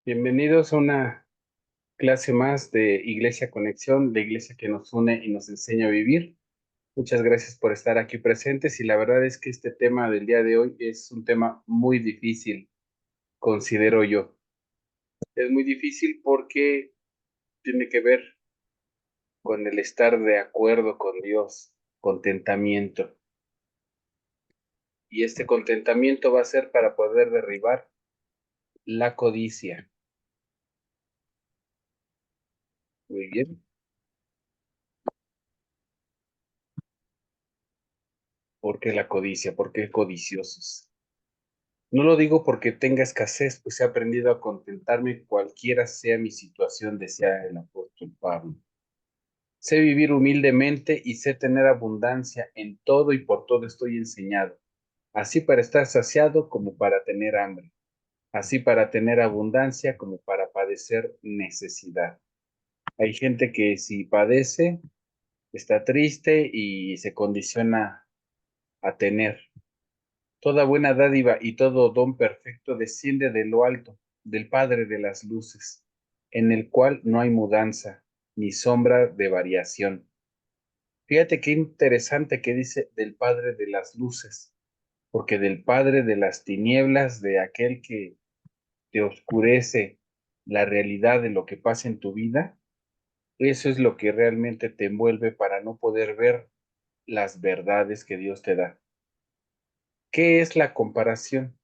Bienvenidos a una clase más de Iglesia Conexión, la iglesia que nos une y nos enseña a vivir. Muchas gracias por estar aquí presentes y la verdad es que este tema del día de hoy es un tema muy difícil, considero yo. Es muy difícil porque tiene que ver con el estar de acuerdo con Dios, contentamiento. Y este contentamiento va a ser para poder derribar la codicia. Muy bien. ¿Por qué la codicia? ¿Por qué codiciosos? No lo digo porque tenga escasez, pues he aprendido a contentarme cualquiera sea mi situación, decía el apóstol Pablo. Sé vivir humildemente y sé tener abundancia en todo y por todo estoy enseñado, así para estar saciado como para tener hambre, así para tener abundancia como para padecer necesidad. Hay gente que si padece, está triste y se condiciona a tener. Toda buena dádiva y todo don perfecto desciende de lo alto, del Padre de las luces, en el cual no hay mudanza ni sombra de variación. Fíjate qué interesante que dice del Padre de las luces, porque del Padre de las tinieblas, de aquel que te oscurece la realidad de lo que pasa en tu vida, eso es lo que realmente te envuelve para no poder ver las verdades que Dios te da. ¿Qué es la comparación?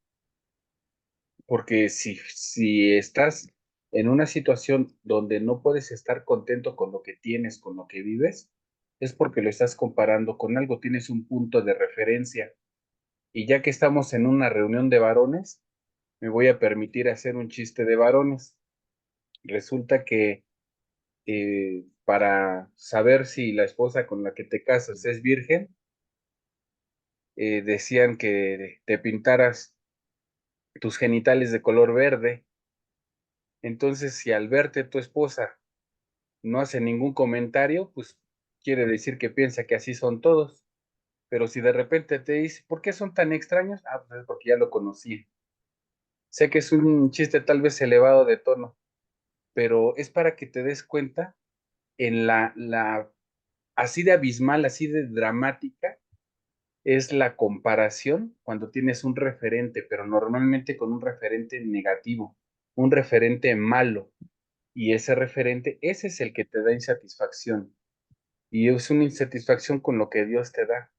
Porque si estás en una situación donde no puedes estar contento con lo que tienes, con lo que vives, es porque lo estás comparando con algo, tienes un punto de referencia. Y ya que estamos en una reunión de varones, me voy a permitir hacer un chiste de varones. Resulta que para saber si la esposa con la que te casas es virgen, decían que te pintaras tus genitales de color verde. Entonces, si al verte tu esposa no hace ningún comentario, pues quiere decir que piensa que así son todos. Pero si de repente te dice, ¿por qué son tan extraños? Ah, pues es porque ya lo conocí. Sé que es un chiste tal vez elevado de tono, pero es para que te des cuenta en así de abismal, así de dramática, es la comparación cuando tienes un referente, pero normalmente con un referente negativo, un referente malo. Y ese referente, ese es el que te da insatisfacción. Y es una insatisfacción con lo que Dios te da.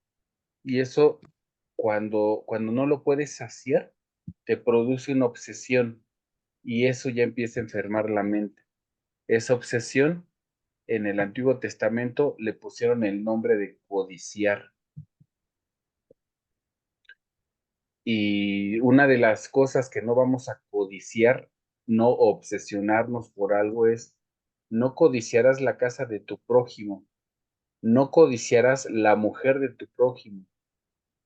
Y eso, cuando no lo puedes saciar, te produce una obsesión y eso ya empieza a enfermar la mente. Esa obsesión, en el Antiguo Testamento le pusieron el nombre de codiciar. Y una de las cosas que no vamos a codiciar, no obsesionarnos por algo es, no codiciarás la casa de tu prójimo, no codiciarás la mujer de tu prójimo,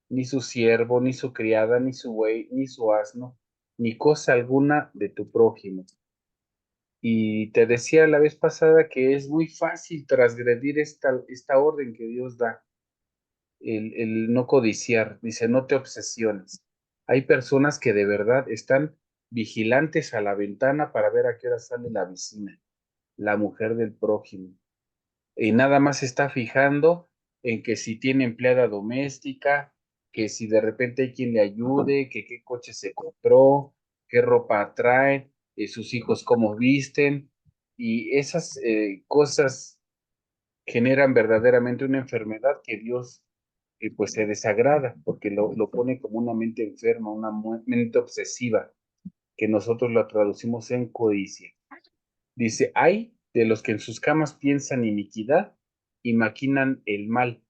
ni su siervo, ni su criada, ni su buey, ni su asno, ni cosa alguna de tu prójimo. Y te decía la vez pasada que es muy fácil transgredir esta orden que Dios da, el no codiciar, dice, no te obsesiones. Hay personas que de verdad están vigilantes a la ventana para ver a qué hora sale la vecina, la mujer del prójimo y nada más se está fijando en que si tiene empleada doméstica, que si de repente hay quien le ayude, que qué coche se compró, qué ropa trae, sus hijos cómo visten, y esas cosas generan verdaderamente una enfermedad que Dios pues se desagrada, porque lo pone como una mente enferma, una mente obsesiva, que nosotros la traducimos en codicia. Dice, hay de los que en sus camas piensan iniquidad y maquinan el mal.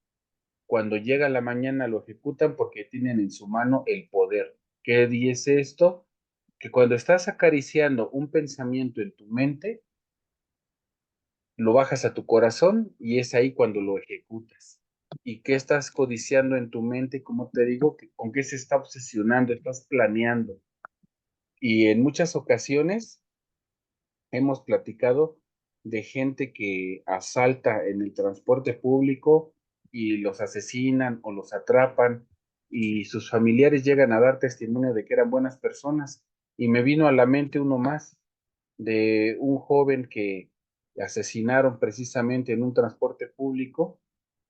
Cuando llega la mañana lo ejecutan porque tienen en su mano el poder. ¿Qué dice esto? Que cuando estás acariciando un pensamiento en tu mente, lo bajas a tu corazón y es ahí cuando lo ejecutas. ¿Y qué estás codiciando en tu mente? Como te digo, ¿con qué se está obsesionando? Estás planeando. Y en muchas ocasiones hemos platicado de gente que asalta en el transporte público y los asesinan o los atrapan y sus familiares llegan a dar testimonio de que eran buenas personas. Y me vino a la mente uno más. de un joven que asesinaron precisamente en un transporte público,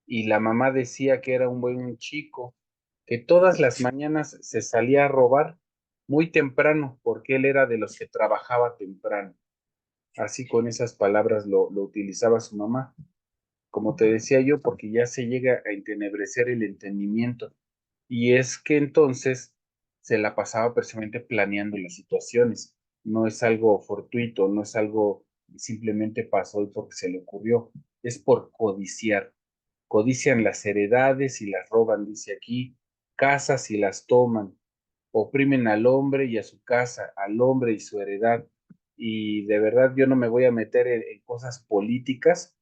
y la mamá decía que era un buen chico, que todas las mañanas se salía a robar muy temprano, porque él era de los que trabajaba temprano. Así con esas palabras lo utilizaba su mamá. Como te decía yo, porque ya se llega a entenebrecer el entendimiento. Y es que entonces se la pasaba precisamente planeando las situaciones. No es algo fortuito, no es algo que simplemente pasó y porque se le ocurrió, es por codiciar. Codician las heredades y las roban, dice aquí, casas y las toman, oprimen al hombre y a su casa, al hombre y su heredad. Y de verdad yo no me voy a meter en cosas políticas,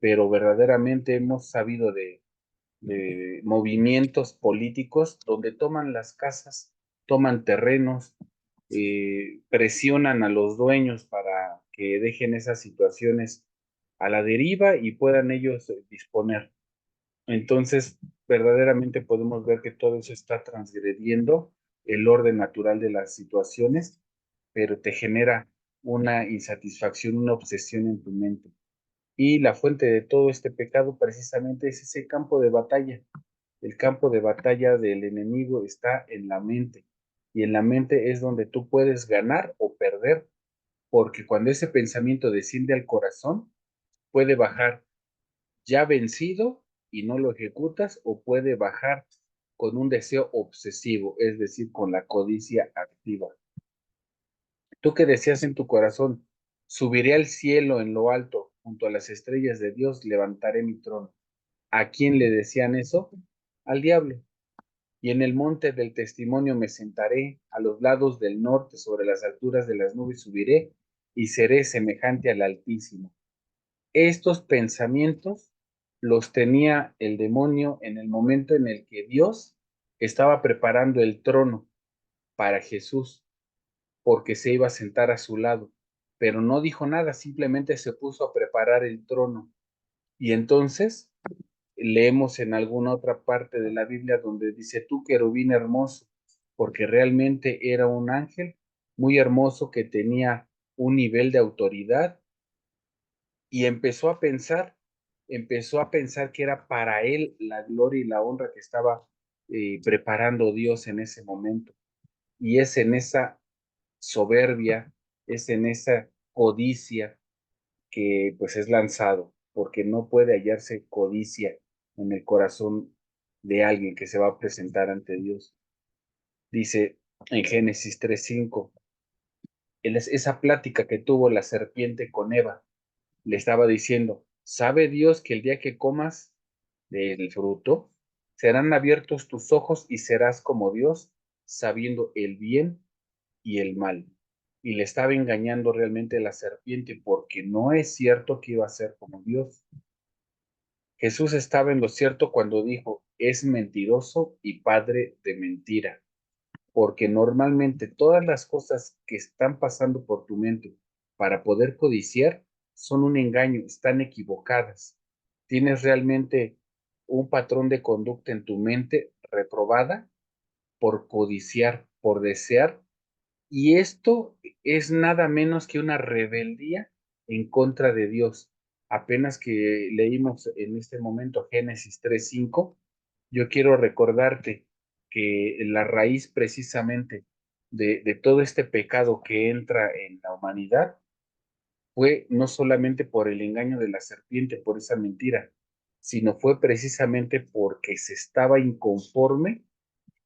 pero verdaderamente hemos sabido de movimientos políticos donde toman las casas, toman terrenos, presionan a los dueños para que dejen esas situaciones a la deriva y puedan ellos disponer. Entonces, verdaderamente podemos ver que todo eso está transgrediendo el orden natural de las situaciones, pero te genera una insatisfacción, una obsesión en tu mente. Y la fuente de todo este pecado precisamente es ese campo de batalla. El campo de batalla del enemigo está en la mente. Y en la mente es donde tú puedes ganar o perder, porque cuando ese pensamiento desciende al corazón, puede bajar ya vencido y no lo ejecutas, o puede bajar con un deseo obsesivo, es decir, con la codicia activa. Tú que decías en tu corazón, subiré al cielo en lo alto, junto a las estrellas de Dios, levantaré mi trono. ¿A quién le decían eso? Al diablo. Y en el monte del testimonio me sentaré, a los lados del norte, sobre las alturas de las nubes subiré, y seré semejante al Altísimo. Estos pensamientos los tenía el demonio en el momento en el que Dios estaba preparando el trono para Jesús, porque se iba a sentar a su lado, pero no dijo nada, simplemente se puso a preparar el trono. Y entonces leemos en alguna otra parte de la Biblia donde dice, tú querubín hermoso, porque realmente era un ángel muy hermoso que tenía un nivel de autoridad, y empezó a pensar que era para él la gloria y la honra que estaba preparando Dios en ese momento. Y es en esa soberbia, es en esa codicia que pues es lanzado, porque no puede hallarse codicia en el corazón de alguien que se va a presentar ante Dios. Dice en Génesis 3:5, esa plática que tuvo la serpiente con Eva, le estaba diciendo, ¿sabe Dios que el día que comas del fruto, serán abiertos tus ojos y serás como Dios, sabiendo el bien y el mal? Y le estaba engañando realmente la serpiente, porque no es cierto que iba a ser como Dios. Jesús estaba en lo cierto cuando dijo, es mentiroso y padre de mentira, porque normalmente todas las cosas que están pasando por tu mente para poder codiciar son un engaño, están equivocadas. Tienes realmente un patrón de conducta en tu mente reprobada por codiciar, por desear, y esto es nada menos que una rebeldía en contra de Dios. Apenas que leímos en este momento Génesis 3:5, yo quiero recordarte que la raíz precisamente de todo este pecado que entra en la humanidad fue no solamente por el engaño de la serpiente, por esa mentira, sino fue precisamente porque se estaba inconforme,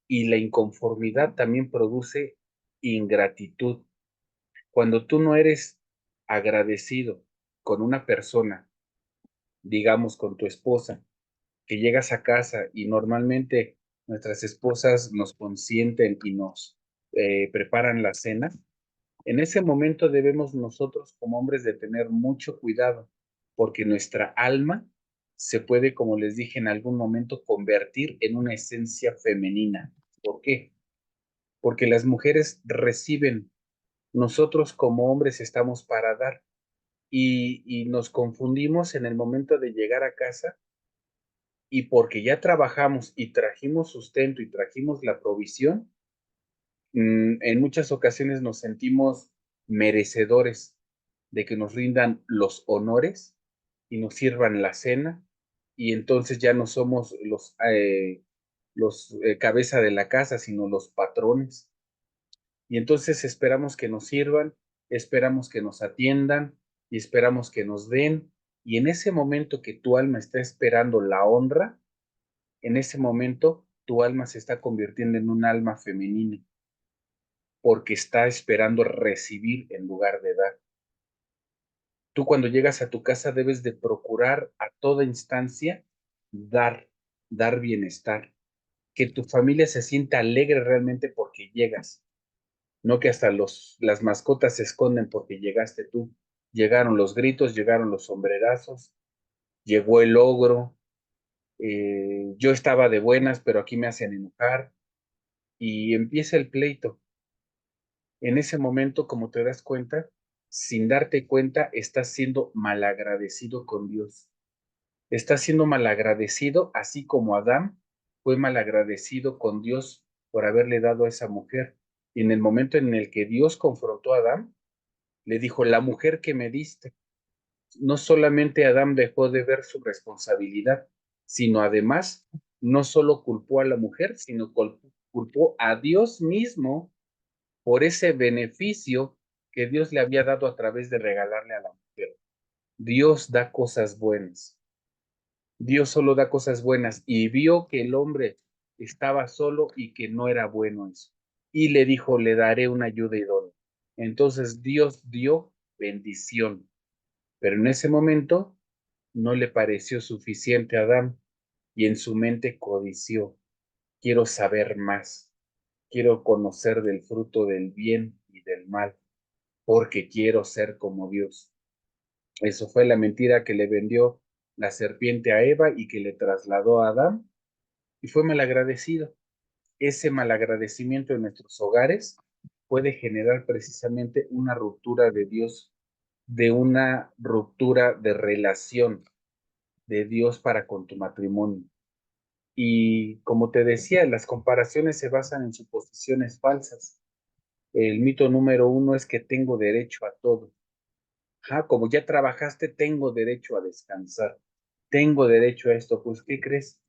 y la inconformidad también produce ingratitud. Cuando tú no eres agradecido con una persona, digamos con tu esposa, que llegas a casa y normalmente nuestras esposas nos consienten y nos preparan la cena, en ese momento debemos nosotros como hombres de tener mucho cuidado, porque nuestra alma se puede, como les dije en algún momento, convertir en una esencia femenina. ¿Por qué? Porque las mujeres reciben, nosotros como hombres estamos para dar, y nos confundimos en el momento de llegar a casa, y porque ya trabajamos y trajimos sustento y trajimos la provisión, en muchas ocasiones nos sentimos merecedores de que nos rindan los honores y nos sirvan la cena, y entonces ya no somos los cabeza de la casa, sino los patrones. Y entonces esperamos que nos sirvan, esperamos que nos atiendan y esperamos que nos den. Y en ese momento que tu alma está esperando la honra, en ese momento tu alma se está convirtiendo en un alma femenina, porque está esperando recibir en lugar de dar. Tú cuando llegas a tu casa debes de procurar a toda instancia dar, dar bienestar, que tu familia se sienta alegre realmente porque llegas, no que hasta las mascotas se esconden porque llegaste tú. Llegaron los gritos, llegaron los sombrerazos, llegó el ogro, yo estaba de buenas, pero aquí me hacen enojar y empieza el pleito. En ese momento, como te das cuenta, sin darte cuenta, estás siendo malagradecido con Dios. Estás siendo malagradecido, así como Adán fue malagradecido con Dios por haberle dado a esa mujer. Y en el momento en el que Dios confrontó a Adán, le dijo, la mujer que me diste. No solamente Adán dejó de ver su responsabilidad, sino además no solo culpó a la mujer, sino culpó a Dios mismo por ese beneficio que Dios le había dado a través de regalarle a la mujer. Dios da cosas buenas. Dios solo da cosas buenas y vio que el hombre estaba solo y que no era bueno eso. Y le dijo, le daré una ayuda idónea. Entonces Dios dio bendición, pero en ese momento no le pareció suficiente a Adán y en su mente codició. Quiero saber más. Quiero conocer del fruto del bien y del mal, porque quiero ser como Dios. Eso fue la mentira que le vendió la serpiente a Eva y que le trasladó a Adán y fue malagradecido. Ese malagradecimiento en nuestros hogares puede generar precisamente una ruptura de Dios, de una ruptura de relación de Dios para con tu matrimonio. Y como te decía, las comparaciones se basan en suposiciones falsas. El mito número uno es que tengo derecho a todo. Como ya trabajaste, tengo derecho a descansar. Tengo derecho a esto. Pues, ¿qué crees?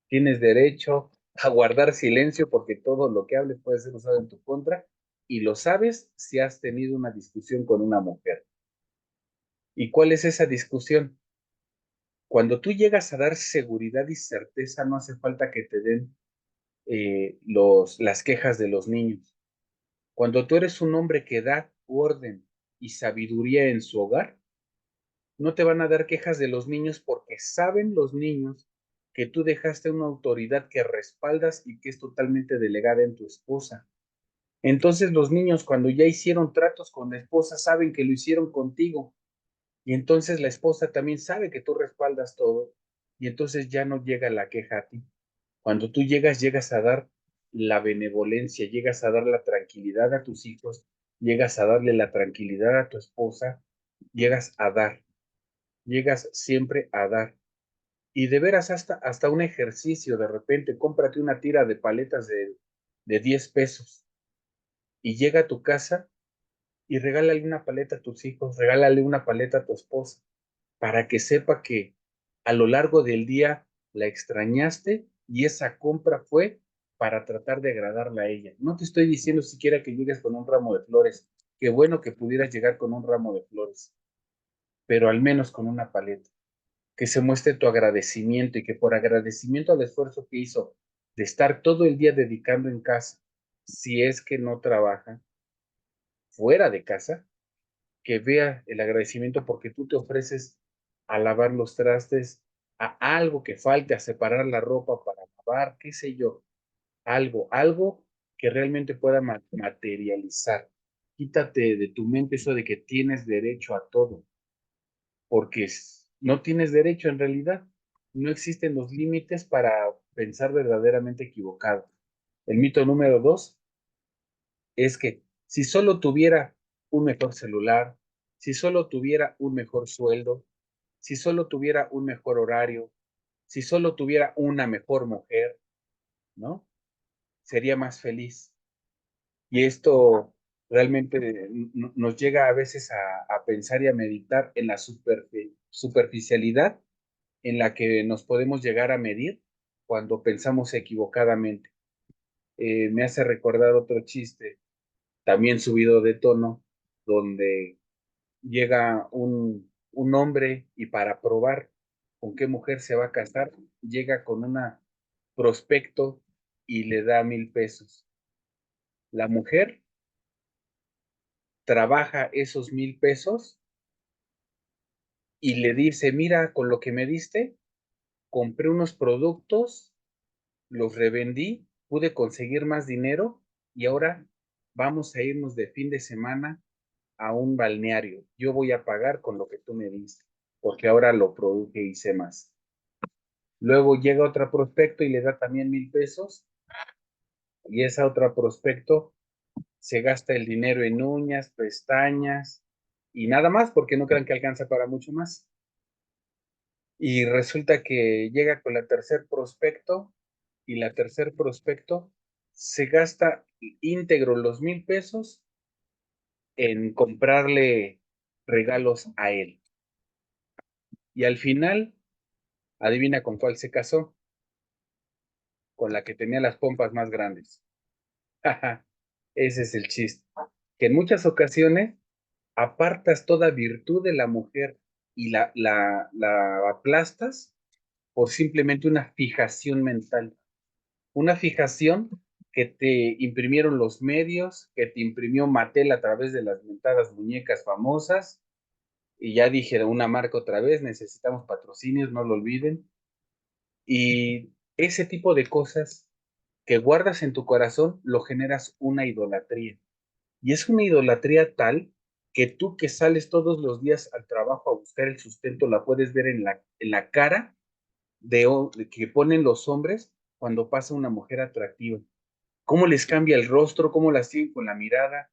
Tienes derecho a guardar silencio porque todo lo que hables puede ser usado en tu contra y lo sabes si has tenido una discusión con una mujer. ¿Y cuál es esa discusión? Cuando tú llegas a dar seguridad y certeza, no hace falta que te den las quejas de los niños. Cuando tú eres un hombre que da orden y sabiduría en su hogar, no te van a dar quejas de los niños porque saben los niños que tú dejaste una autoridad que respaldas y que es totalmente delegada en tu esposa. Entonces los niños cuando ya hicieron tratos con la esposa saben que lo hicieron contigo y entonces la esposa también sabe que tú respaldas todo y entonces ya no llega la queja a ti. Cuando tú llegas, llegas a dar la benevolencia, llegas a dar la tranquilidad a tus hijos, llegas a darle la tranquilidad a tu esposa, llegas a dar, llegas siempre a dar. Y de veras hasta un ejercicio, de repente, cómprate una tira de paletas de 10 pesos y llega a tu casa y regálale una paleta a tus hijos, regálale una paleta a tu esposa, para que sepa que a lo largo del día la extrañaste y esa compra fue para tratar de agradarla a ella. No te estoy diciendo siquiera que llegues con un ramo de flores. Qué bueno que pudieras llegar con un ramo de flores, pero al menos con una paleta. Que se muestre tu agradecimiento y que por agradecimiento al esfuerzo que hizo de estar todo el día dedicando en casa, si es que no trabaja fuera de casa, que vea el agradecimiento porque tú te ofreces a lavar los trastes, a algo que falte, a separar la ropa para lavar, qué sé yo, algo que realmente pueda materializar. Quítate de tu mente eso de que tienes derecho a todo, porque no tienes derecho en realidad. No existen los límites para pensar verdaderamente equivocado. El mito número dos es que si solo tuviera un mejor celular, si solo tuviera un mejor sueldo, si solo tuviera un mejor horario, si solo tuviera una mejor mujer, ¿no? Sería más feliz. Y esto Realmente nos llega a veces a pensar y a meditar en la superficialidad en la que nos podemos llegar a medir cuando pensamos equivocadamente. Me hace recordar otro chiste, también subido de tono, donde llega un hombre y para probar con qué mujer se va a casar, llega con una prospecto y le da 1,000 pesos. La mujer trabaja esos 1,000 pesos y le dice, mira, con lo que me diste, compré unos productos, los revendí, pude conseguir más dinero y ahora vamos a irnos de fin de semana a un balneario. Yo voy a pagar con lo que tú me diste, porque ahora lo produje y hice más. Luego llega otro prospecto y le da también 1,000 pesos y esa otra prospecto se gasta el dinero en uñas, pestañas y nada más porque no crean que alcanza para mucho más. Y resulta que llega con la tercer prospecto y la tercer prospecto se gasta íntegro los 1,000 pesos en comprarle regalos a él. Y al final, adivina con cuál se casó, con la que tenía las pompas más grandes. Ese es el chiste. Que en muchas ocasiones apartas toda virtud de la mujer y la aplastas por simplemente una fijación mental. Una fijación que te imprimieron los medios, que te imprimió Mattel a través de las mentadas muñecas famosas. Y ya dije de una marca otra vez, necesitamos patrocinios, no lo olviden. Y ese tipo de cosas que guardas en tu corazón lo generas una idolatría. Y es una idolatría tal que tú que sales todos los días al trabajo a buscar el sustento, la puedes ver en la cara de que ponen los hombres cuando pasa una mujer atractiva. Cómo les cambia el rostro, cómo las siguen con la mirada,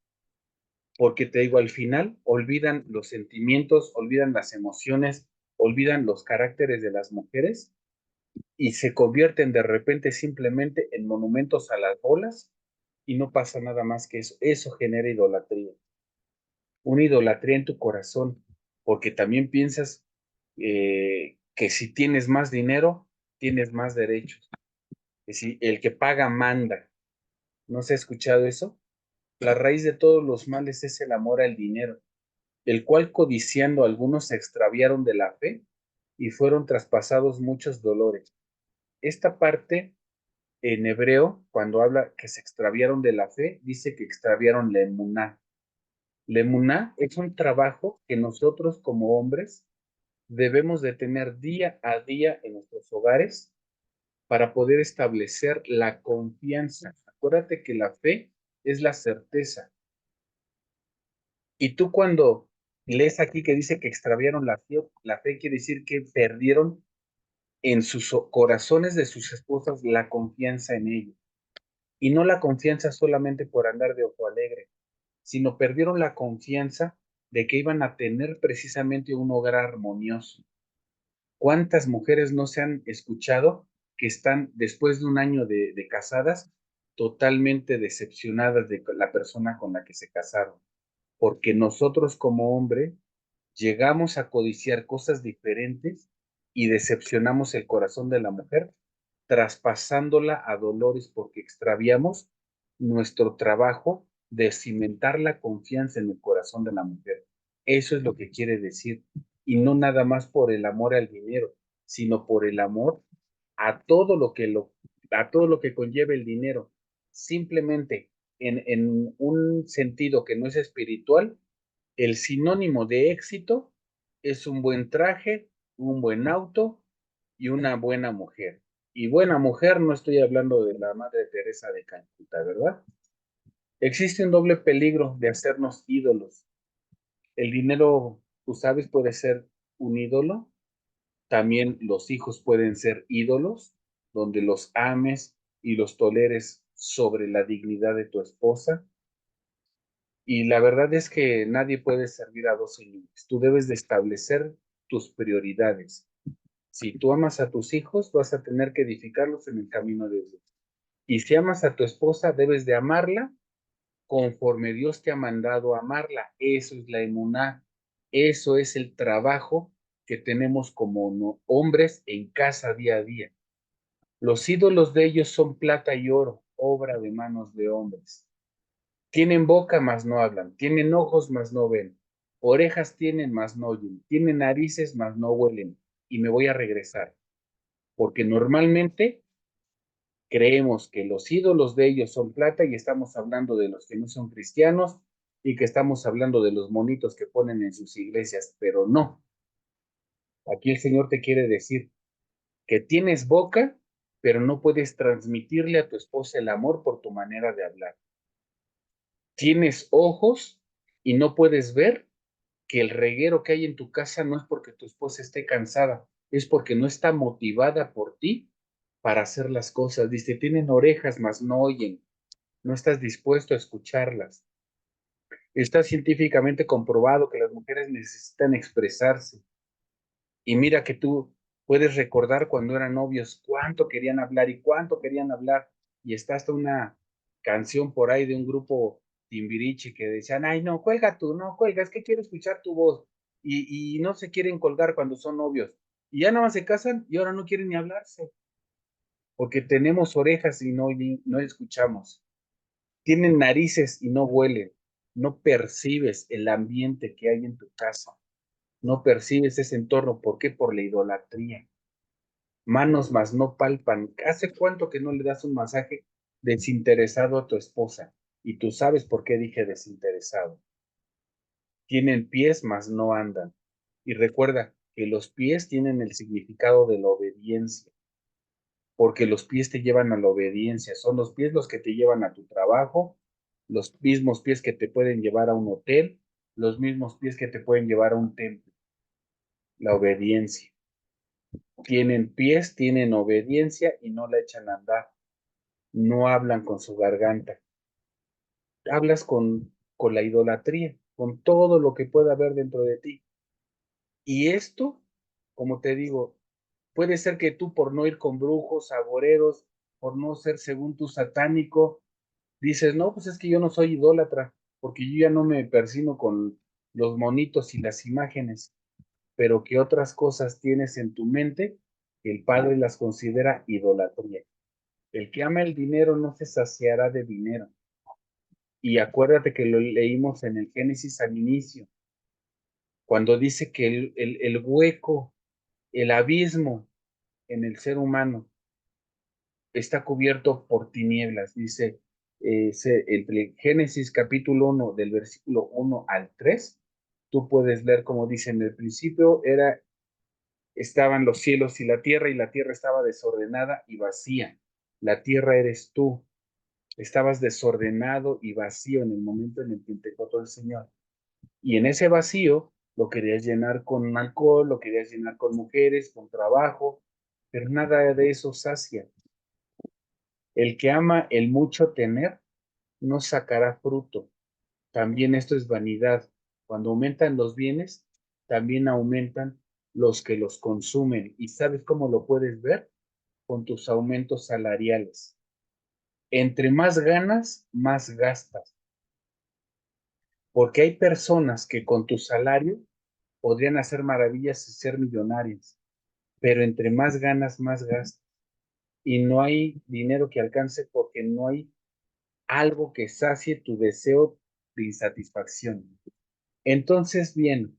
porque te digo, al final olvidan los sentimientos, olvidan las emociones, olvidan los caracteres de las mujeres y se convierten de repente simplemente en monumentos a las bolas y no pasa nada más que eso. Eso genera idolatría, una idolatría en tu corazón, porque también piensas que si tienes más dinero, tienes más derechos, que si el que paga manda. ¿No se ha escuchado eso? La raíz de todos los males es el amor al dinero, el cual codiciando algunos se extraviaron de la fe y fueron traspasados muchos dolores. Esta parte en hebreo, cuando habla que se extraviaron de la fe, dice que extraviaron la emuná. La emuná es un trabajo que nosotros como hombres debemos de tener día a día en nuestros hogares para poder establecer la confianza. Acuérdate que la fe es la certeza. Y tú cuando lees aquí que dice que extraviaron la fe quiere decir que perdieron en sus corazones de sus esposas la confianza en ellos. Y no la confianza solamente por andar de ojo alegre, sino perdieron la confianza de que iban a tener precisamente un hogar armonioso. ¿Cuántas mujeres no se han escuchado que están después de un año de casadas totalmente decepcionadas de la persona con la que se casaron? Porque nosotros como hombre llegamos a codiciar cosas diferentes y decepcionamos el corazón de la mujer, traspasándola a dolores porque extraviamos nuestro trabajo de cimentar la confianza en el corazón de la mujer. Eso es lo que quiere decir. Y no nada más por el amor al dinero, sino por el amor a todo lo que a todo lo que conlleva el dinero. Simplemente en un sentido que no es espiritual, el sinónimo de éxito es un buen traje, un buen auto y una buena mujer. Y buena mujer, no estoy hablando de la Madre Teresa de Calcuta, ¿verdad? Existe un doble peligro de hacernos ídolos. El dinero, tú sabes, puede ser un ídolo. También los hijos pueden ser ídolos, donde los ames y los toleres sobre la dignidad de tu esposa. Y la verdad es que nadie puede servir a dos señores. Tú debes de establecer tus prioridades. Si tú amas a tus hijos, vas a tener que edificarlos en el camino de Dios. Y si amas a tu esposa, debes de amarla conforme Dios te ha mandado a amarla. Eso es la emuná. Eso es el trabajo que tenemos como hombres en casa día a día. Los ídolos de ellos son plata y oro, obra de manos de hombres. Tienen boca, mas no hablan. Tienen ojos, mas no ven. Orejas tienen, mas no oyen. Tienen narices, mas no huelen. Y me voy a regresar. Porque normalmente creemos que los ídolos de ellos son plata y estamos hablando de los que no son cristianos y que estamos hablando de los monitos que ponen en sus iglesias, pero no. Aquí el Señor te quiere decir que tienes boca, pero no puedes transmitirle a tu esposa el amor por tu manera de hablar. Tienes ojos y no puedes ver que el reguero que hay en tu casa no es porque tu esposa esté cansada, es porque no está motivada por ti para hacer las cosas. Dice, tienen orejas, mas no oyen. No estás dispuesto a escucharlas. Está científicamente comprobado que las mujeres necesitan expresarse. Y mira que tú puedes recordar cuando eran novios cuánto querían hablar y cuánto querían hablar. Y está hasta una canción por ahí de un grupo Timbiriche que decían, ay, no, cuelga tú, no, cuelga, es que quiero escuchar tu voz. Y no se quieren colgar cuando son novios. Y ya nada más se casan y ahora no quieren ni hablarse, porque tenemos orejas y no escuchamos. Tienen narices y no huelen. No percibes el ambiente que hay en tu casa. No percibes ese entorno. ¿Por qué? Por la idolatría. Manos más no palpan. ¿Hace cuánto que no le das un masaje desinteresado a tu esposa? Y tú sabes por qué dije desinteresado. Tienen pies, mas no andan. Y recuerda que los pies tienen el significado de la obediencia, porque los pies te llevan a la obediencia. Son los pies los que te llevan a tu trabajo, los mismos pies que te pueden llevar a un hotel, los mismos pies que te pueden llevar a un templo. La obediencia. Tienen pies, tienen obediencia y no la echan a andar. No hablan con su garganta. Hablas con la idolatría, con todo lo que pueda haber dentro de ti. Y esto, como te digo, puede ser que tú por no ir con brujos, agoreros, por no ser según tu satánico, dices, no, pues es que yo no soy idólatra, porque yo ya no me persino con los monitos y las imágenes, pero que otras cosas tienes en tu mente, el Padre las considera idolatría. El que ama el dinero no se saciará de dinero. Y acuérdate que lo leímos en el Génesis al inicio, cuando dice que el hueco, el abismo en el ser humano está cubierto por tinieblas, dice entre Génesis capítulo 1 del versículo 1 al 3, tú puedes leer como dice, en el principio estaban los cielos y la tierra estaba desordenada y vacía. La tierra eres tú, estabas desordenado y vacío en el momento en el que te tocó el Señor. Y en ese vacío lo querías llenar con alcohol, lo querías llenar con mujeres, con trabajo, pero nada de eso sacia. El que ama el mucho tener no sacará fruto. También esto es vanidad. Cuando aumentan los bienes, también aumentan los que los consumen. ¿Y sabes cómo lo puedes ver? Con tus aumentos salariales. Entre más ganas, más gastas. Porque hay personas que con tu salario podrían hacer maravillas y ser millonarias, pero entre más ganas, más gastas. Y no hay dinero que alcance porque no hay algo que sacie tu deseo de insatisfacción. Entonces, bien,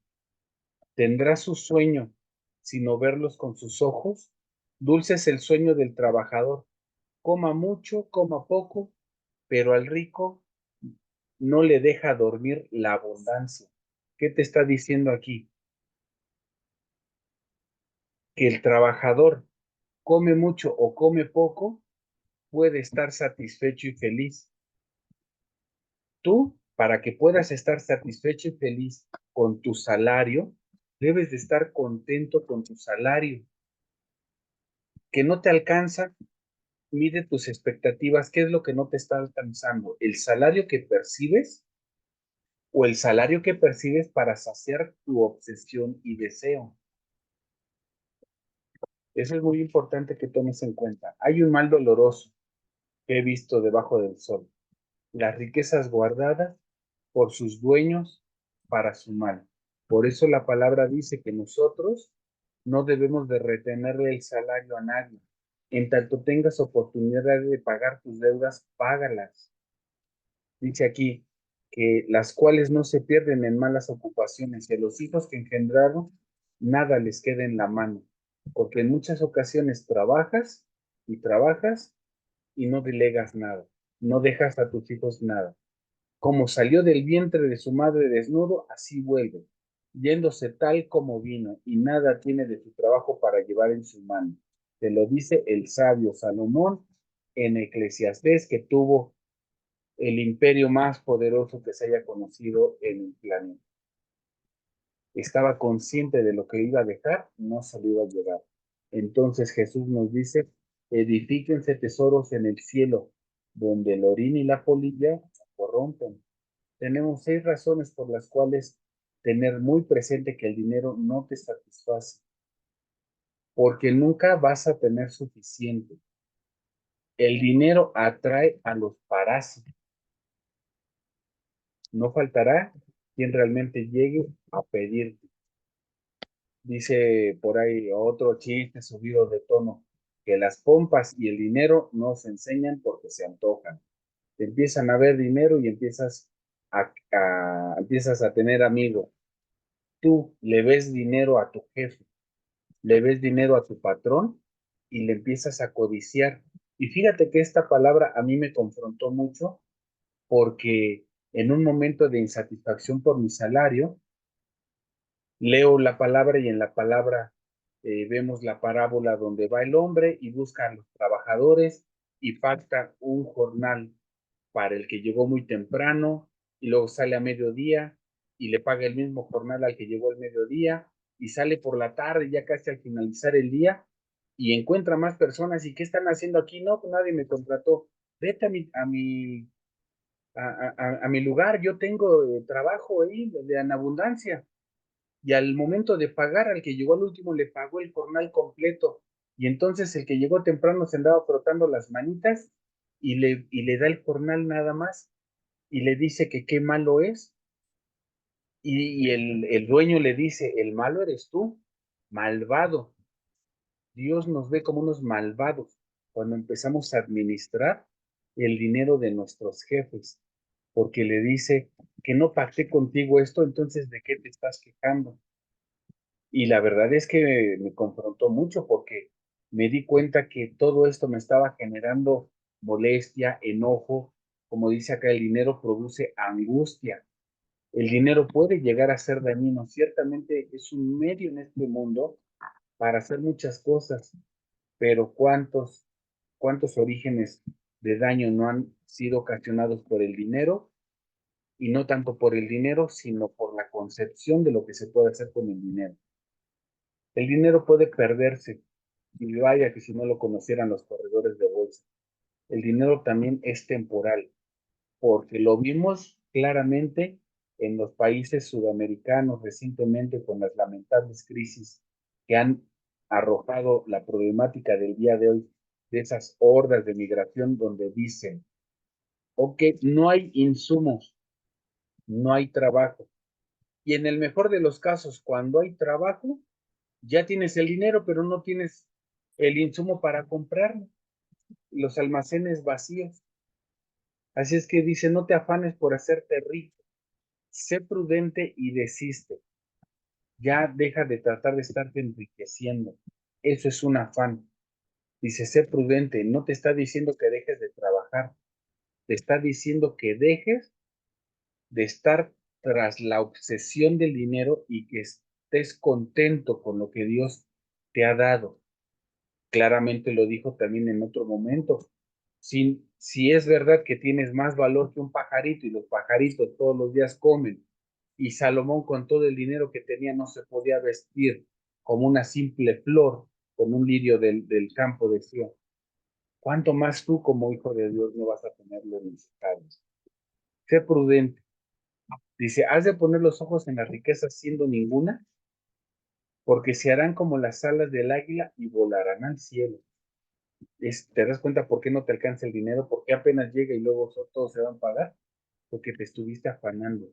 tendrá su sueño, sino verlos con sus ojos. Dulce es el sueño del trabajador. Coma mucho, coma poco, pero al rico no le deja dormir la abundancia. ¿Qué te está diciendo aquí? Que el trabajador come mucho o come poco, puede estar satisfecho y feliz. Tú, para que puedas estar satisfecho y feliz con tu salario, debes de estar contento con tu salario. Que no te alcanza, mide tus expectativas. ¿Qué es lo que no te está alcanzando? ¿El salario que percibes o el salario que percibes para saciar tu obsesión y deseo? Eso es muy importante que tomes en cuenta. Hay un mal doloroso que he visto debajo del sol. las riquezas guardadas por sus dueños para su mal. Por eso la palabra dice que nosotros no debemos de retenerle el salario a nadie. En tanto tengas oportunidad de pagar tus deudas, págalas. Dice aquí que las cuales no se pierden en malas ocupaciones, y a los hijos que engendraron, nada les queda en la mano, porque en muchas ocasiones trabajas y no delegas nada, no dejas a tus hijos nada. Como salió del vientre de su madre desnudo, así vuelve, yéndose tal como vino, y nada tiene de su trabajo para llevar en su mano. Te lo dice el sabio Salomón en Eclesiastés, que tuvo el imperio más poderoso que se haya conocido en el planeta. Estaba consciente de lo que iba a dejar, no se lo iba a llevar. Entonces Jesús nos dice, edifíquense tesoros en el cielo, donde el orín y la polilla se corrompen. Tenemos 6 razones por las cuales tener muy presente que el dinero no te satisface, porque nunca vas a tener suficiente. El dinero atrae a los parásitos. No faltará quien realmente llegue a pedirte. Dice por ahí otro chiste subido de tono, que las pompas y el dinero no se enseñan porque se antojan. Te empiezan a ver dinero y empiezas a tener amigos. Tú le ves dinero a tu jefe, le ves dinero a tu patrón y le empiezas a codiciar. Y fíjate que esta palabra a mí me confrontó mucho porque en un momento de insatisfacción por mi salario, leo la palabra y en la palabra vemos la parábola donde va el hombre y busca a los trabajadores y pacta un jornal para el que llegó muy temprano y luego sale a mediodía y le paga el mismo jornal al que llegó al mediodía y sale por la tarde ya casi al finalizar el día y encuentra más personas y ¿qué están haciendo aquí? No, pues nadie me contrató. Vete a mi lugar, yo tengo trabajo ahí en abundancia y al momento de pagar al que llegó al último le pagó el jornal completo y entonces el que llegó temprano se andaba frotando las manitas y le da el jornal nada más y le dice que qué malo es y el dueño le dice, el malo eres tú, malvado. Dios nos ve como unos malvados cuando empezamos a administrar el dinero de nuestros jefes, porque le dice que no pacté contigo esto, entonces ¿de qué te estás quejando? Y la verdad es que me confrontó mucho porque me di cuenta que todo esto me estaba generando molestia, enojo. Como dice acá, el dinero produce angustia. El dinero puede llegar a ser dañino. Ciertamente es un medio en este mundo para hacer muchas cosas, pero ¿cuántos orígenes de daño no han sido ocasionados por el dinero? Y no tanto por el dinero, sino por la concepción de lo que se puede hacer con el dinero. El dinero puede perderse, y vaya que si no lo conocieran los corredores de bolsa. El dinero también es temporal, porque lo vimos claramente en los países sudamericanos recientemente con las lamentables crisis que han arrojado la problemática del día de hoy, de esas hordas de migración donde dicen, ok, no hay insumos, no hay trabajo. Y en el mejor de los casos, cuando hay trabajo, ya tienes el dinero, pero no tienes el insumo para comprarlo, los almacenes vacíos. Así es que dice, no te afanes por hacerte rico, sé prudente y desiste. Ya deja de tratar de estarte enriqueciendo. Eso es un afán. Dice, sé prudente. No te está diciendo que dejes de trabajar. Te está diciendo que dejes de estar tras la obsesión del dinero y que estés contento con lo que Dios te ha dado. Claramente lo dijo también en otro momento. Si es verdad que tienes más valor que un pajarito y los pajaritos todos los días comen, y Salomón con todo el dinero que tenía no se podía vestir como una simple flor con un lirio del campo de Sion, ¿cuánto más tú como hijo de Dios no vas a tener lo necesario? Sé prudente. Dice, has de poner los ojos en las riquezas siendo ninguna, porque se harán como las alas del águila y volarán al cielo. ¿Te das cuenta por qué no te alcanza el dinero? ¿Por qué apenas llega y luego todos se van a pagar? Porque te estuviste afanando,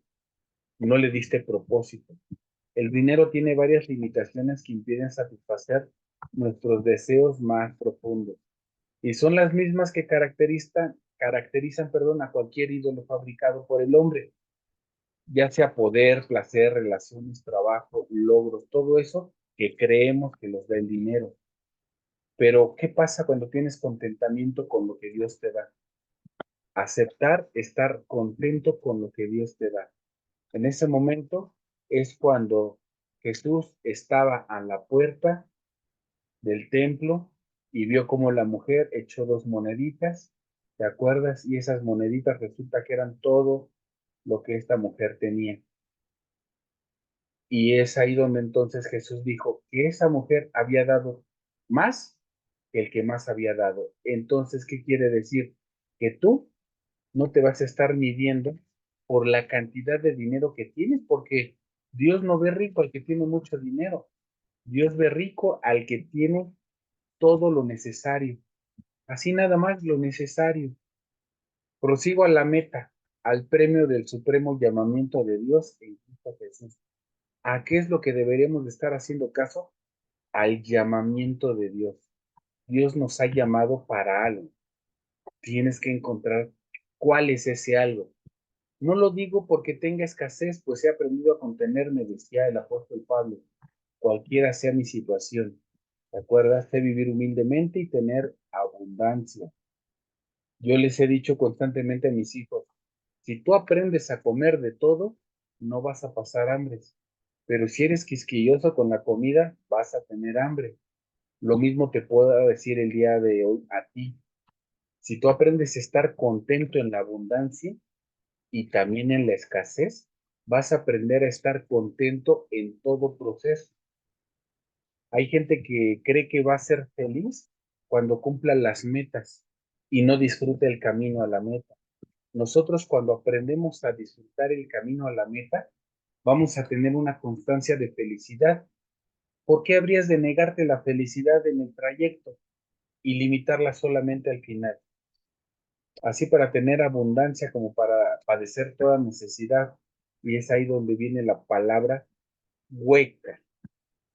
no le diste propósito. El dinero tiene varias limitaciones que impiden satisfacer nuestros deseos más profundos. Y son las mismas que caracterizan a cualquier ídolo fabricado por el hombre, ya sea poder, placer, relaciones, trabajo, logros, todo eso que creemos que nos da el dinero. Pero, ¿qué pasa cuando tienes contentamiento con lo que Dios te da? Aceptar, estar contento con lo que Dios te da. En ese momento es cuando Jesús estaba a la puerta del templo y vio cómo la mujer echó 2 moneditas, ¿te acuerdas? Y esas moneditas resulta que eran todo lo que esta mujer tenía. Y es ahí donde entonces Jesús dijo que esa mujer había dado más que el que más había dado. Entonces, ¿qué quiere decir? Que tú no te vas a estar midiendo por la cantidad de dinero que tienes, porque Dios no ve rico al que tiene mucho dinero. Dios ve rico al que tiene todo lo necesario. Así nada más lo necesario. Prosigo a la meta, al premio del supremo llamamiento de Dios en Cristo Jesús. ¿A qué es lo que deberíamos de estar haciendo caso? Al llamamiento de Dios. Dios nos ha llamado para algo. Tienes que encontrar cuál es ese algo. No lo digo porque tenga escasez, pues he aprendido a contenerme, decía el apóstol Pablo, cualquiera sea mi situación. ¿Te acuerdas? De vivir humildemente y tener abundancia. Yo les he dicho constantemente a mis hijos, si tú aprendes a comer de todo, no vas a pasar hambre. Pero si eres quisquilloso con la comida, vas a tener hambre. Lo mismo te puedo decir el día de hoy a ti. Si tú aprendes a estar contento en la abundancia y también en la escasez, vas a aprender a estar contento en todo proceso. Hay gente que cree que va a ser feliz cuando cumpla las metas y no disfruta el camino a la meta. Nosotros cuando aprendemos a disfrutar el camino a la meta, vamos a tener una constancia de felicidad. ¿Por qué habrías de negarte la felicidad en el trayecto y limitarla solamente al final? Así para tener abundancia como para padecer toda necesidad. Y es ahí donde viene la palabra hueca,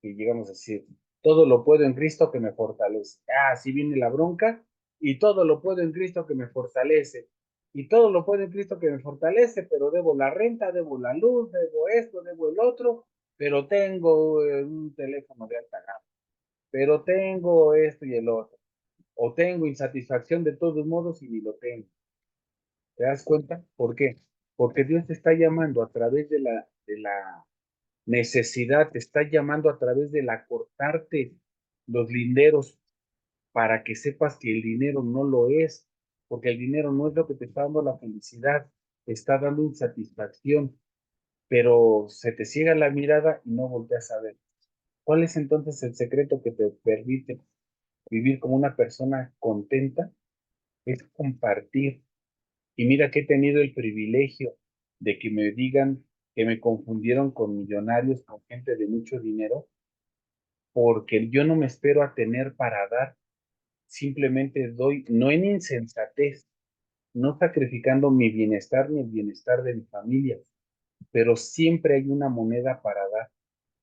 que llegamos a decir, todo lo puedo en Cristo que me fortalece. Ah, así viene la bronca, y todo lo puedo en Cristo que me fortalece. Y todo lo puedo en Cristo que me fortalece, pero debo la renta, debo la luz, debo esto, debo el otro, pero tengo un teléfono de alta gama, pero tengo esto y el otro, o tengo insatisfacción de todos modos y ni lo tengo. ¿Te das cuenta? ¿Por qué? Porque Dios te está llamando a través de la necesidad, te está llamando a través de la cortarte los linderos para que sepas que el dinero no lo es, porque el dinero no es lo que te está dando la felicidad, te está dando insatisfacción, pero se te ciega la mirada y no volteas a ver. ¿Cuál es entonces el secreto que te permite vivir como una persona contenta? Es compartir. Y mira que he tenido el privilegio de que me digan que me confundieron con millonarios, con gente de mucho dinero, porque yo no me espero a tener para dar, simplemente doy, no en insensatez, no sacrificando mi bienestar ni el bienestar de mi familia, pero siempre hay una moneda para dar,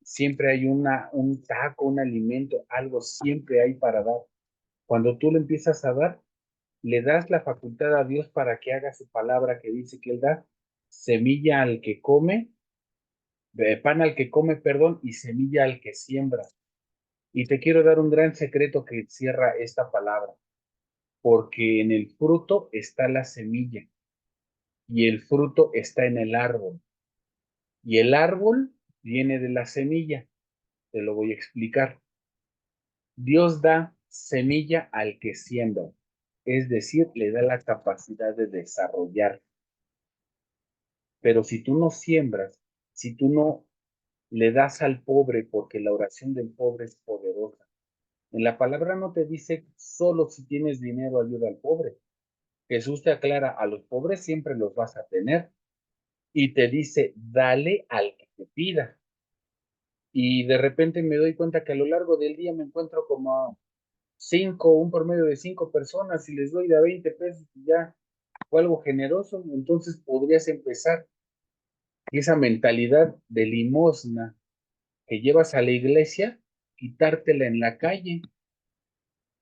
siempre hay un taco, un alimento, algo siempre hay para dar. Cuando tú le empiezas a dar, le das la facultad a Dios para que haga su palabra que dice que Él da semilla al que come, pan al que come, perdón, y semilla al que siembra. Y te quiero dar un gran secreto que cierra esta palabra, porque en el fruto está la semilla y el fruto está en el árbol. Y el árbol viene de la semilla. Te lo voy a explicar. Dios da semilla al que siembra, es decir, le da la capacidad de desarrollar. Pero si tú no siembras, si tú no le das al pobre, porque la oración del pobre es poderosa. En la palabra no te dice solo si tienes dinero ayuda al pobre. Jesús te aclara, a los pobres siempre los vas a tener. Y te dice, dale al que te pida. Y de repente me doy cuenta que a lo largo del día me encuentro como un promedio de 5 personas, y les doy de a 20 pesos y ya fue algo generoso, entonces podrías empezar. Y esa mentalidad de limosna que llevas a la iglesia, quitártela en la calle.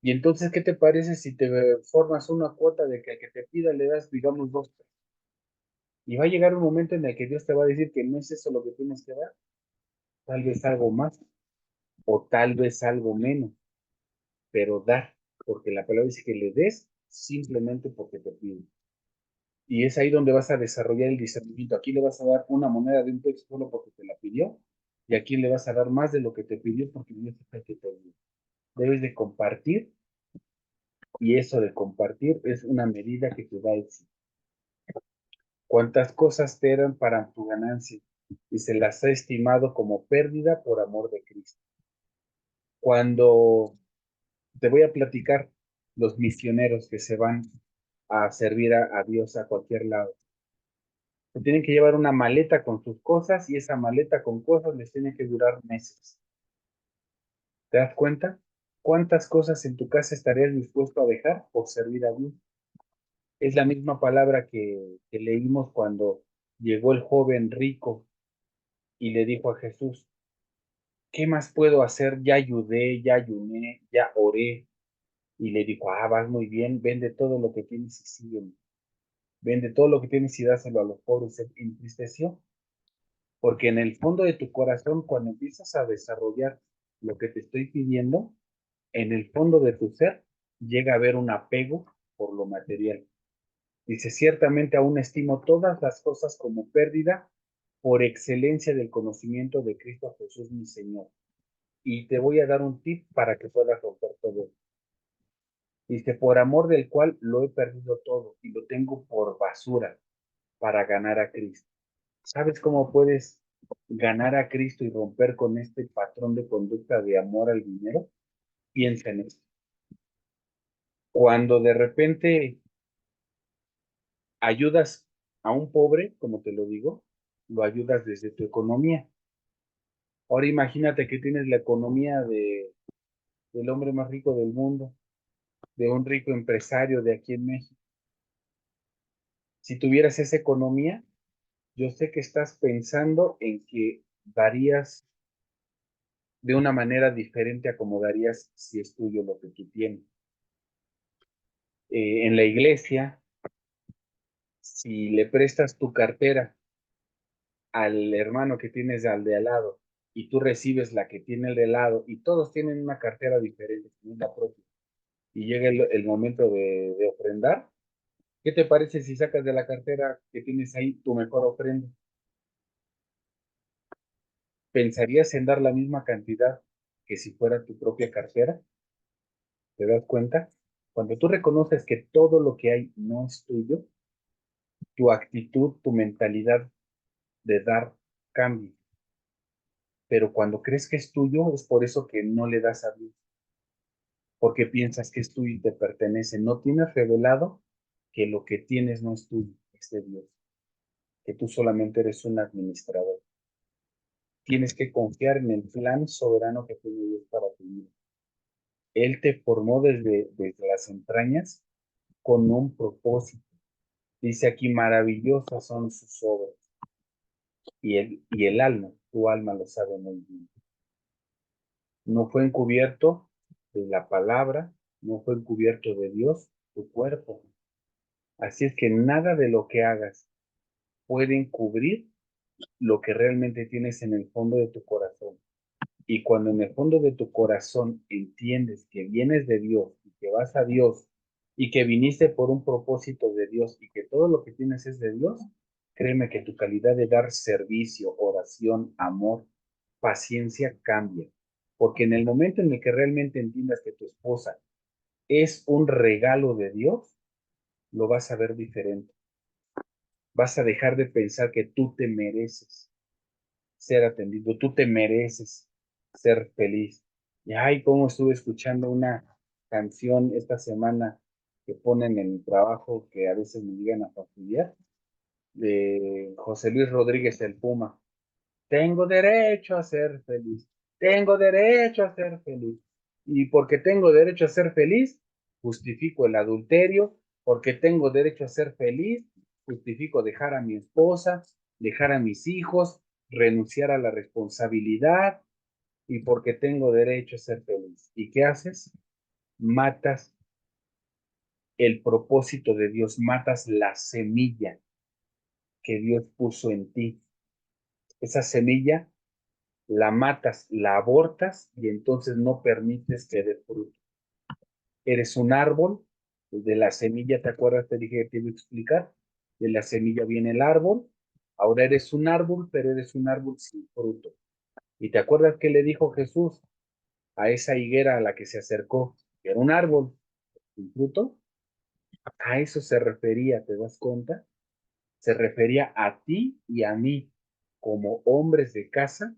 Y entonces, ¿qué te parece si te formas una cuota de que al que te pida le das, digamos, 2 pesos? Y va a llegar un momento en el que Dios te va a decir que no es eso lo que tienes que dar, tal vez algo más, o tal vez algo menos, pero dar, porque la palabra dice que le des simplemente porque te pide. Y es ahí donde vas a desarrollar el discernimiento. Aquí le vas a dar una moneda de 1 peso solo porque te la pidió, y aquí le vas a dar más de lo que te pidió porque Dios es el que te dio. Debes de compartir, y eso de compartir es una medida que te da éxito. Cuántas cosas te eran para tu ganancia, y se las ha estimado como pérdida por amor de Cristo. Cuando te voy a platicar los misioneros que se van a servir a Dios a cualquier lado, se tienen que llevar una maleta con sus cosas, y esa maleta con cosas les tiene que durar meses. ¿Te das cuenta? ¿Cuántas cosas en tu casa estarías dispuesto a dejar por servir a Dios? Es la misma palabra que leímos cuando llegó el joven rico y le dijo a Jesús: ¿qué más puedo hacer? Ya ayudé, ya ayuné, ya oré. Y le dijo: vas muy bien, vende todo lo que tienes y sígueme. Vende todo lo que tienes y dáselo a los pobres. Se entristeció, porque en el fondo de tu corazón, cuando empiezas a desarrollar lo que te estoy pidiendo, en el fondo de tu ser llega a haber un apego por lo material. Dice: ciertamente aún estimo todas las cosas como pérdida por excelencia del conocimiento de Cristo Jesús mi Señor. Y te voy a dar un tip para que puedas romper todo. Dice: por amor del cual lo he perdido todo y lo tengo por basura para ganar a Cristo. ¿Sabes cómo puedes ganar a Cristo y romper con este patrón de conducta de amor al dinero? Piensa en esto. Cuando de repente ayudas a un pobre, como te lo digo, lo ayudas desde tu economía. Ahora imagínate que tienes la economía del hombre más rico del mundo, de un rico empresario de aquí en México. Si tuvieras esa economía, yo sé que estás pensando en que darías de una manera diferente a como darías si es tuyo lo que tú tienes. En la iglesia, si le prestas tu cartera al hermano que tienes al de al lado, y tú recibes la que tiene el de al lado, y todos tienen una cartera diferente, no es la propia, y llega el momento de ofrendar, ¿qué te parece si sacas de la cartera que tienes ahí tu mejor ofrenda? ¿Pensarías en dar la misma cantidad que si fuera tu propia cartera? ¿Te das cuenta? Cuando tú reconoces que todo lo que hay no es tuyo, tu actitud, tu mentalidad de dar cambia. Pero cuando crees que es tuyo, es por eso que no le das a Dios, porque piensas que es tuyo y te pertenece. No tienes revelado que lo que tienes no es tuyo, es de Dios, que tú solamente eres un administrador. Tienes que confiar en el plan soberano que tiene Dios para tu vida. Él te formó desde las entrañas con un propósito. Dice aquí: maravillosas son sus obras. Y el alma, tu alma lo sabe muy bien. No fue encubierto de la palabra, no fue encubierto de Dios tu cuerpo. Así es que nada de lo que hagas puede encubrir lo que realmente tienes en el fondo de tu corazón. Y cuando en el fondo de tu corazón entiendes que vienes de Dios y que vas a Dios y que viniste por un propósito de Dios y que todo lo que tienes es de Dios, créeme que tu calidad de dar servicio, oración, amor, paciencia cambia. Porque en el momento en el que realmente entiendas que tu esposa es un regalo de Dios, lo vas a ver diferente. Vas a dejar de pensar que tú te mereces ser atendido, tú te mereces ser feliz. Y ay, cómo estuve escuchando una canción esta semana que ponen en el trabajo, que a veces me llegan a fastidiar, de José Luis Rodríguez el Puma. Tengo derecho a ser feliz, tengo derecho a ser feliz. Y porque tengo derecho a ser feliz, justifico el adulterio. Porque tengo derecho a ser feliz, justifico dejar a mi esposa, dejar a mis hijos, renunciar a la responsabilidad. Y porque tengo derecho a ser feliz. ¿Y qué haces? Matas el propósito de Dios, matas la semilla que Dios puso en ti. Esa semilla la matas, la abortas y entonces no permites que dé fruto. Eres un árbol, de la semilla, ¿te acuerdas? Te dije que te iba a explicar. De la semilla viene el árbol. Ahora eres un árbol, pero eres un árbol sin fruto. ¿Y te acuerdas que le dijo Jesús a esa higuera a la que se acercó? Que era un árbol sin fruto. A eso se refería, ¿te das cuenta? Se refería a ti y a mí como hombres de casa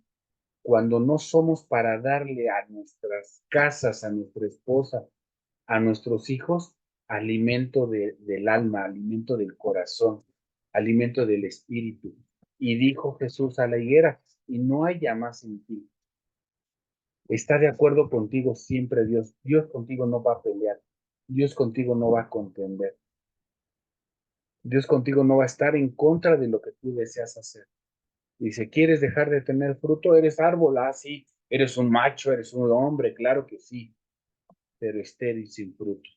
cuando no somos para darle a nuestras casas, a nuestra esposa, a nuestros hijos, alimento del alma, alimento del corazón, alimento del espíritu. Y dijo Jesús a la higuera, y no haya más en ti. Está de acuerdo contigo siempre Dios. Dios contigo no va a pelear. Dios contigo no va a contender. Dios contigo no va a estar en contra de lo que tú deseas hacer. Dice, ¿quieres dejar de tener fruto? Eres árbol, ah, sí. Eres un macho, eres un hombre, claro que sí, pero estéril sin fruto.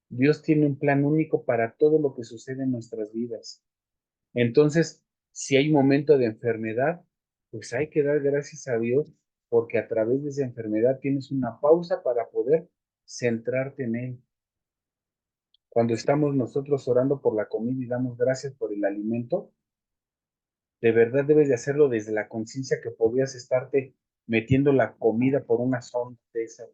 Dios tiene un plan único para todo lo que sucede en nuestras vidas. Entonces, si hay momento de enfermedad, pues hay que dar gracias a Dios porque a través de esa enfermedad tienes una pausa para poder centrarte en Él. Cuando estamos nosotros orando por la comida y damos gracias por el alimento, de verdad debes de hacerlo desde la conciencia que podrías estarte metiendo la comida por una sonda de esa,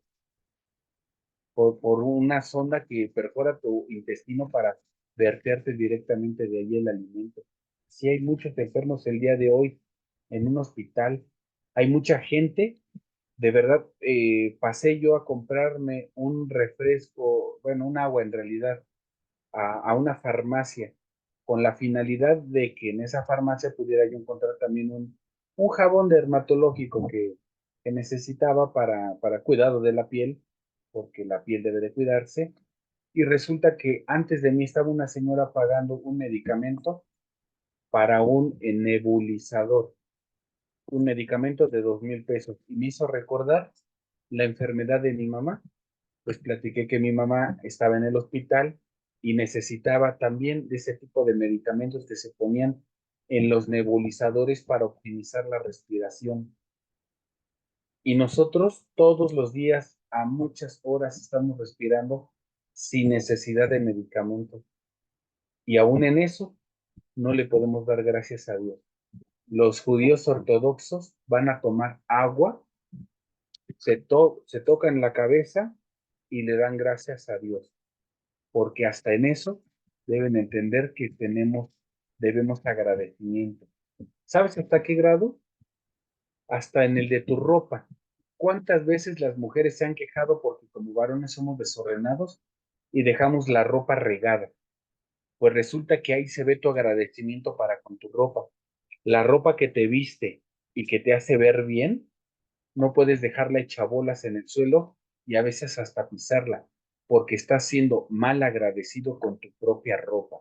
por una sonda que perfora tu intestino para verterte directamente de ahí el alimento. Sí hay muchos enfermos el día de hoy en un hospital, hay mucha gente, de verdad, pasé yo a comprarme un refresco, bueno, un agua en realidad, a una farmacia, con la finalidad de que en esa farmacia pudiera yo encontrar también un jabón dermatológico que necesitaba para cuidado de la piel, porque la piel debe de cuidarse. Y resulta que antes de mí estaba una señora pagando un medicamento para un nebulizador, un medicamento de 2,000 pesos. Y me hizo recordar la enfermedad de mi mamá. Pues platiqué que mi mamá estaba en el hospital y necesitaba también de ese tipo de medicamentos que se ponían en los nebulizadores para optimizar la respiración. Y nosotros todos los días, a muchas horas, estamos respirando sin necesidad de medicamento. Y aún en eso, no le podemos dar gracias a Dios. Los judíos ortodoxos van a tomar agua, se tocan la cabeza y le dan gracias a Dios, porque hasta en eso deben entender que debemos agradecimiento. ¿Sabes hasta qué grado? Hasta en el de tu ropa. ¿Cuántas veces las mujeres se han quejado porque como varones somos desordenados y dejamos la ropa regada? Pues resulta que ahí se ve tu agradecimiento para con tu ropa. La ropa que te viste y que te hace ver bien, no puedes dejarla hecha bolas en el suelo y a veces hasta pisarla, porque estás siendo mal agradecido con tu propia ropa.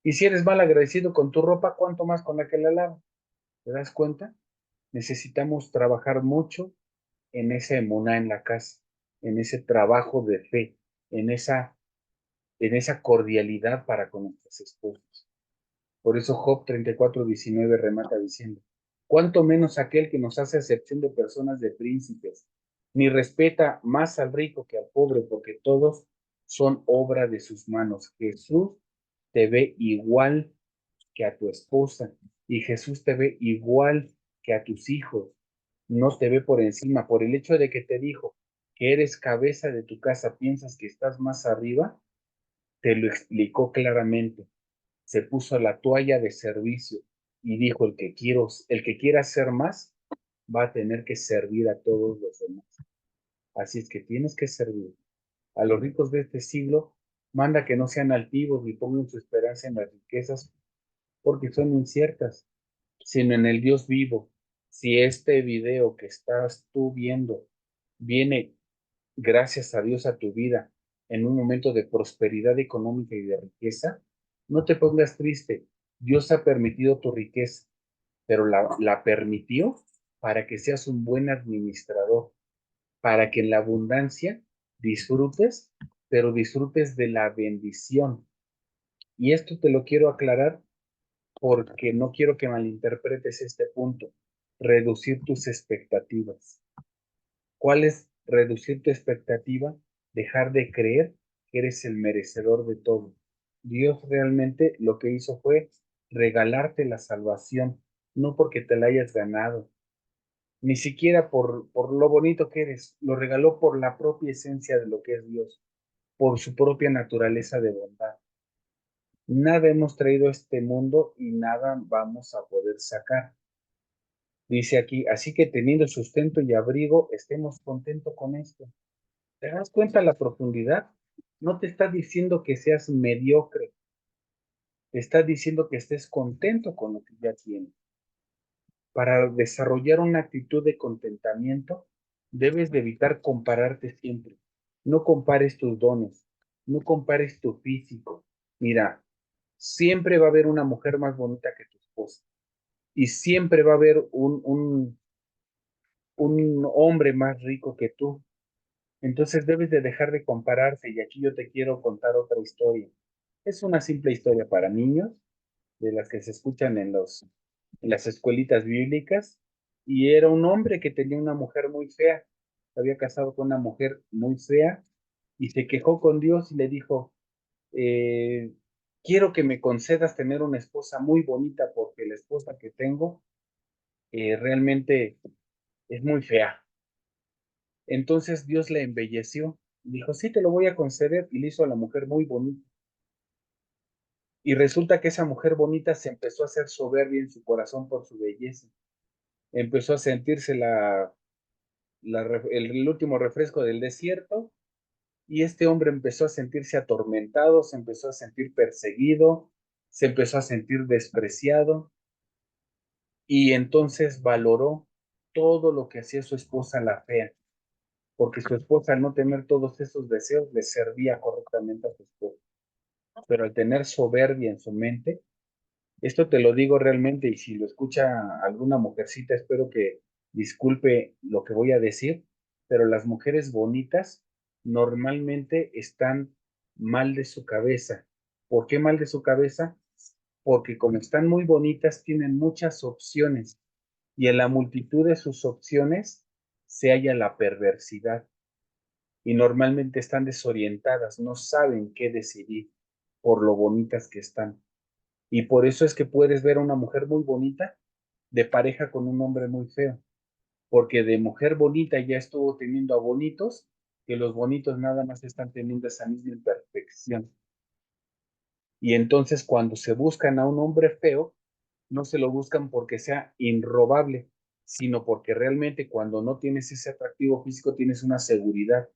Y si eres mal agradecido con tu ropa, ¿cuánto más con la que la lavas? ¿Te das cuenta? Necesitamos trabajar mucho en esa emuná en la casa, en ese trabajo de fe, en esa cordialidad para con nuestras esposas. Por eso Job 34:19 remata diciendo, cuánto menos aquel que nos hace acepción de personas de príncipes, ni respeta más al rico que al pobre, porque todos son obra de sus manos. Jesús te ve igual que a tu esposa y Jesús te ve igual que a tus hijos. No te ve por encima. Por el hecho de que te dijo que eres cabeza de tu casa, piensas que estás más arriba, te lo explicó claramente. Se puso la toalla de servicio y dijo, el que quiera hacer más, va a tener que servir a todos los demás. Así es que tienes que servir. A los ricos de este siglo, manda que no sean altivos ni pongan su esperanza en las riquezas, porque son inciertas, sino en el Dios vivo. Si este video que estás tú viendo viene gracias a Dios, a tu vida en un momento de prosperidad económica y de riqueza, no te pongas triste. Dios ha permitido tu riqueza, pero la permitió para que seas un buen administrador, para que en la abundancia disfrutes, pero disfrutes de la bendición. Y esto te lo quiero aclarar porque no quiero que malinterpretes este punto. Reducir tus expectativas. ¿Cuál es reducir tu expectativa? Dejar de creer que eres el merecedor de todo. Dios realmente lo que hizo fue regalarte la salvación, no porque te la hayas ganado, ni siquiera por lo bonito que eres, lo regaló por la propia esencia de lo que es Dios, por su propia naturaleza de bondad. Nada hemos traído a este mundo y nada vamos a poder sacar. Dice aquí, así que teniendo sustento y abrigo, estemos contentos con esto. ¿Te das cuenta la profundidad? No te está diciendo que seas mediocre, te está diciendo que estés contento con lo que ya tienes. Para desarrollar una actitud de contentamiento, debes de evitar compararte siempre. No compares tus dones, no compares tu físico. Mira, siempre va a haber una mujer más bonita que tu esposa y siempre va a haber un hombre más rico que tú. Entonces debes de dejar de compararse y aquí yo te quiero contar otra historia. Es una simple historia para niños, de las que se escuchan en las escuelitas bíblicas, y era un hombre que tenía una mujer muy fea, se había casado con una mujer muy fea y se quejó con Dios y le dijo, eh, quiero que me concedas tener una esposa muy bonita porque la esposa que tengo realmente es muy fea. Entonces Dios le embelleció. Dijo, sí, te lo voy a conceder y le hizo a la mujer muy bonita. Y resulta que esa mujer bonita se empezó a hacer soberbia en su corazón por su belleza. Empezó a sentirse el último refresco del desierto y este hombre empezó a sentirse atormentado, se empezó a sentir perseguido, se empezó a sentir despreciado y entonces valoró todo lo que hacía su esposa la fea, porque su esposa al no tener todos esos deseos le servía correctamente a su esposa, pero al tener soberbia en su mente, esto te lo digo realmente y si lo escucha alguna mujercita, espero que disculpe lo que voy a decir, pero las mujeres bonitas normalmente están mal de su cabeza. ¿Por qué mal de su cabeza? Porque como están muy bonitas, tienen muchas opciones y en la multitud de sus opciones se halla la perversidad y normalmente están desorientadas, no saben qué decidir por lo bonitas que están. Y por eso es que puedes ver a una mujer muy bonita de pareja con un hombre muy feo, porque de mujer bonita ya estuvo teniendo a bonitos, que los bonitos nada más están teniendo esa misma imperfección. Y entonces cuando se buscan a un hombre feo, no se lo buscan porque sea inrobable, sino porque realmente cuando no tienes ese atractivo físico tienes una seguridad.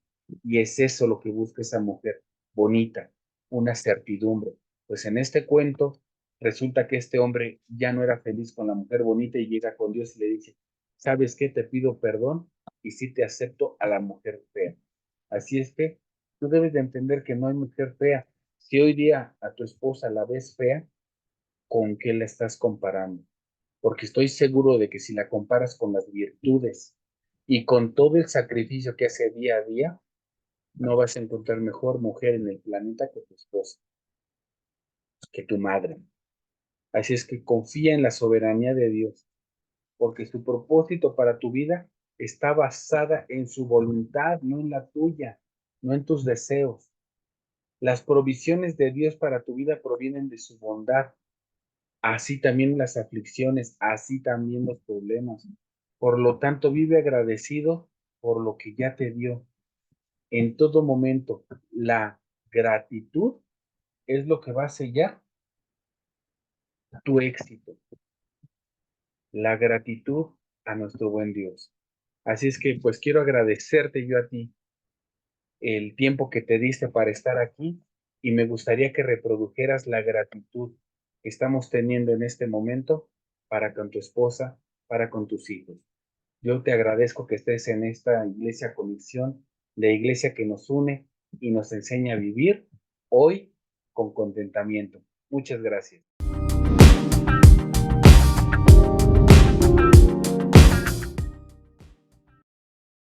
Y es eso lo que busca esa mujer bonita, una certidumbre. Pues en este cuento resulta que este hombre ya no era feliz con la mujer bonita y llega con Dios y le dice, ¿sabes qué? Te pido perdón y sí te acepto a la mujer fea. Así es que tú debes de entender que no hay mujer fea. Si hoy día a tu esposa la ves fea, ¿con qué la estás comparando? Porque estoy seguro de que si la comparas con las virtudes y con todo el sacrificio que hace día a día, no vas a encontrar mejor mujer en el planeta que tu esposa, que tu madre. Así es que confía en la soberanía de Dios, porque su propósito para tu vida está basada en su voluntad, no en la tuya, no en tus deseos. Las provisiones de Dios para tu vida provienen de su bondad, así también las aflicciones, así también los problemas. Por lo tanto, vive agradecido por lo que ya te dio. En todo momento, la gratitud es lo que va a sellar tu éxito. La gratitud a nuestro buen Dios. Así es que, pues quiero agradecerte yo a ti el tiempo que te diste para estar aquí y me gustaría que reprodujeras la gratitud que estamos teniendo en este momento para con tu esposa, para con tus hijos. Yo te agradezco que estés en esta iglesia conexión la iglesia que nos une y nos enseña a vivir hoy con contentamiento. Muchas gracias.